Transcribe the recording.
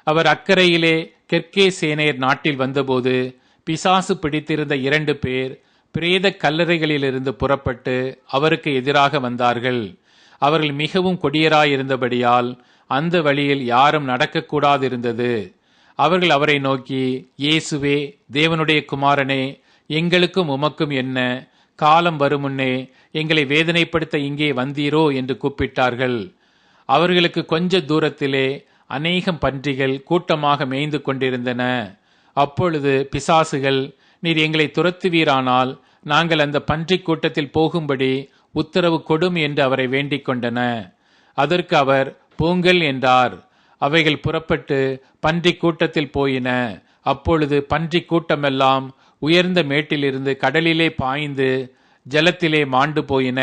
அவர் அக்கரையிலே கெர்கேசேனேர் நாட்டில் வந்தபோது பிசாசு பிடித்திருந்த 2 பேர் பிரேத கல்லறைகளிலிருந்து புறப்பட்டு அவருக்கு எதிராக வந்தார்கள். அவர்கள் மிகவும் கொடியராயிருந்தபடியால் அந்த வழியில் யாரும் நடக்கக்கூடாதிருந்தது. அவர்கள் அவரை நோக்கி, இயேசுவே, தேவனுடைய குமாரனே, எங்களுக்கும் உமக்கும் என்ன? காலம் வருமுன்னே எங்களை வேதனைப்படுத்த இங்கே வந்தீரோ என்று கூப்பிட்டார்கள். அவர்களுக்கு கொஞ்ச தூரத்திலே அநேகம் பன்றிகள் கூட்டமாக மேய்ந்து கொண்டிருந்தன. அப்பொழுது பிசாசுகள், நீர் எங்களை துரத்துவீரானால் நாங்கள் அந்த பன்றிக் கூட்டத்தில் போகும்படி உத்தரவு கொடும் என்று அவரை வேண்டிக் கொண்டன. அதற்கு அவர் போங்கள் என்றார். அவைகள் புறப்பட்டு பன்றிக் கூட்டத்தில் போயின. அப்பொழுது பன்றிக் கூட்டமெல்லாம் உயர்ந்த மேட்டிலிருந்து கடலிலே பாய்ந்து ஜலத்திலே மாண்டு போயின.